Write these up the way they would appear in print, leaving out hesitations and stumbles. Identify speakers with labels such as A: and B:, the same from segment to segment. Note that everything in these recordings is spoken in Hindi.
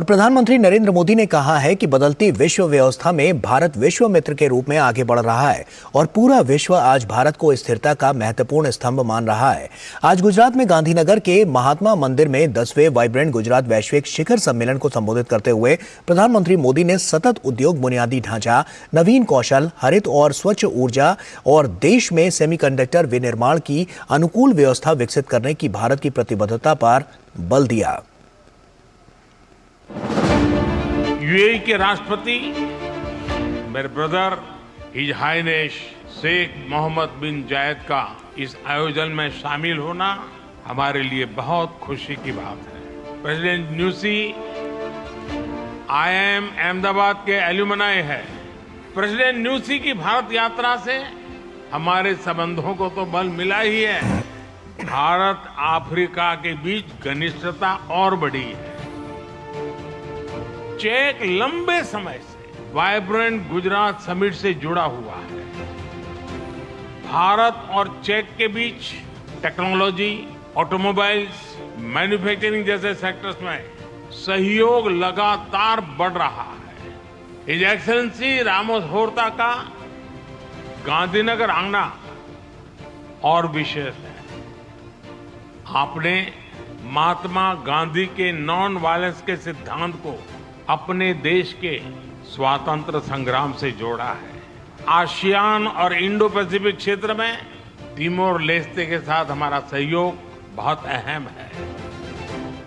A: और प्रधानमंत्री नरेंद्र मोदी ने कहा है कि बदलती विश्व व्यवस्था में भारत विश्व मित्र के रूप में आगे बढ़ रहा है और पूरा विश्व आज भारत को स्थिरता का महत्वपूर्ण स्तंभ मान रहा है। आज गुजरात में गांधीनगर के महात्मा मंदिर में 10वें वाइब्रेंट गुजरात वैश्विक शिखर सम्मेलन को संबोधित करते हुए प्रधानमंत्री मोदी ने सतत उद्योग, बुनियादी ढांचा, नवीन कौशल, हरित और स्वच्छ ऊर्जा और देश में सेमीकंडक्टर विनिर्माण की अनुकूल व्यवस्था विकसित करने की भारत की प्रतिबद्धता पर बल दिया।
B: यूएई के राष्ट्रपति मेरे brother his highness Sheikh Mohammed bin Zayed का इस आयोजन में शामिल होना हमारे लिए बहुत खुशी की बात है। प्रेसिडेंट न्यूसी आईआईएम अहमदाबाद के एल्यूमनाई है। प्रेसिडेंट न्यूसी की भारत यात्रा से हमारे संबंधों को तो बल मिला ही है, भारत अफ्रीका के बीच घनिष्ठता और बढ़ी है। चेक लंबे समय से वाइब्रेंट गुजरात समिट से जुड़ा हुआ है। भारत और चेक के बीच टेक्नोलॉजी, ऑटोमोबाइल्स, मैन्युफैक्चरिंग जैसे सेक्टर्स में सहयोग लगातार बढ़ रहा है। हिज एक्सेलेंसी रामोस होर्ता का गांधीनगर आना और विशेष है। आपने महात्मा गांधी के नॉन वायलेंस के सिद्धांत को अपने देश के स्वातंत्र संग्राम से जोड़ा है। आसियान और इंडो पैसिफिक क्षेत्र में तिमोर लेस्ते के साथ हमारा सहयोग बहुत अहम है।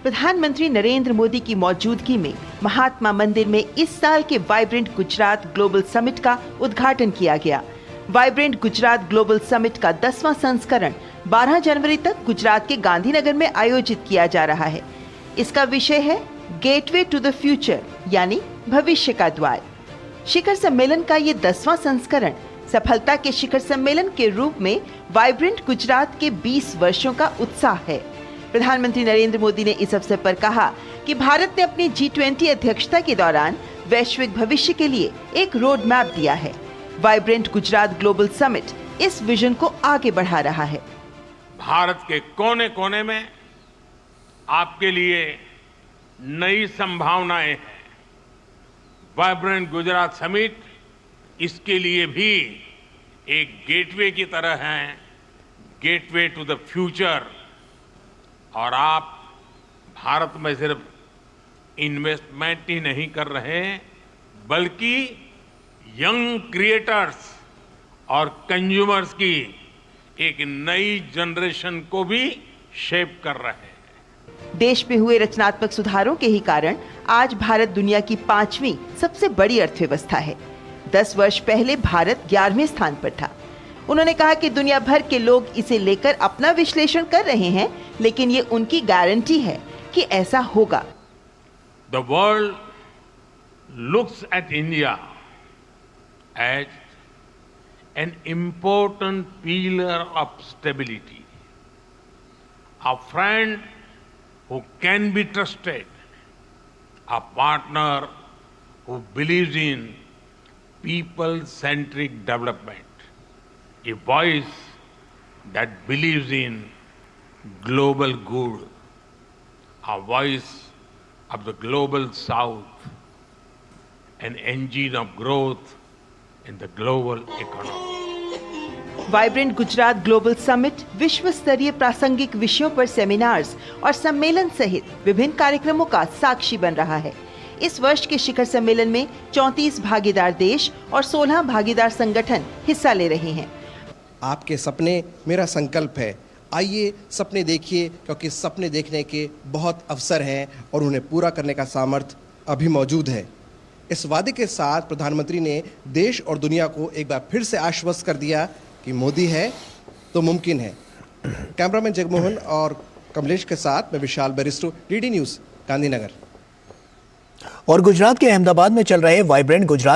C: प्रधानमंत्री नरेंद्र मोदी की मौजूदगी में महात्मा मंदिर में इस साल के वाइब्रेंट गुजरात ग्लोबल समिट का उद्घाटन किया गया। वाइब्रेंट गुजरात ग्लोबल समिट का 10वां संस्करण 12 जनवरी तक गुजरात के गांधीनगर में आयोजित किया जा रहा है। इसका विषय है गेटवे टू द फ्यूचर, यानी भविष्य का द्वार। शिखर सम्मेलन का ये 10वां संस्करण सफलता के शिखर सम्मेलन के रूप में वाइब्रेंट गुजरात के 20 वर्षों का उत्साह है। प्रधानमंत्री नरेंद्र मोदी ने इस अवसर पर कहा कि भारत ने अपनी G20 अध्यक्षता के दौरान वैश्विक भविष्य के लिए एक रोड मैप दिया है। वाइब्रेंट गुजरात ग्लोबल समिट इस विजन को आगे बढ़ा रहा है।
B: भारत के कोने कोने में आपके लिए नई संभावनाएं हैं। वाइब्रेंट गुजरात समिट इसके लिए भी एक गेटवे की तरह है, गेटवे टू द फ्यूचर। और आप भारत में सिर्फ इन्वेस्टमेंट ही नहीं कर रहे, बल्कि यंग क्रिएटर्स और कंज्यूमर्स की एक नई जनरेशन को भी शेप कर रहे हैं।
C: देश में हुए रचनात्मक सुधारों के ही कारण आज भारत दुनिया की 5वीं सबसे बड़ी अर्थव्यवस्था है। 10 वर्ष पहले भारत 11वें स्थान पर था। उन्होंने कहा कि दुनिया भर के लोग इसे लेकर अपना विश्लेषण कर रहे हैं, लेकिन ये उनकी गारंटी है कि ऐसा होगा।
B: The world looks at India as an important pillar of stability, a friend who can be trusted, a partner who believes in people-centric development, a voice that believes in global good, a voice of the global south, an engine of growth in the global economy.
C: Vibrant Gujarat global summit विश्व स्तरीय प्रासंगिक विषयों पर सेमिनार्स और सम्मेलन सहित विभिन्न कार्यक्रमों का साक्षी बन रहा है। इस वर्ष के शिखर सम्मेलन में 34 भागीदार देश और 16 भागीदार संगठन हिस्सा ले रहे हैं।
D: आपके सपने मेरा संकल्प है। आइए सपने देखिए, क्योंकि सपने देखने के बहुत अवसर हैं और उन्हें पूरा करने का सामर्थ्य अभी मौजूद है। इस वादे के साथ प्रधानमंत्री ने देश और दुनिया को एक बार फिर से आश्वस्त कर दिया कि मोदी है तो मुमकिन है। कैमरामैन जगमोहन और कमलेश के साथ मैं विशाल बेरिस्टो, डीडी न्यूज़, गांधीनगर।
A: और गुजरात के अहमदाबाद में चल रहे वाइब्रेंट गुजरात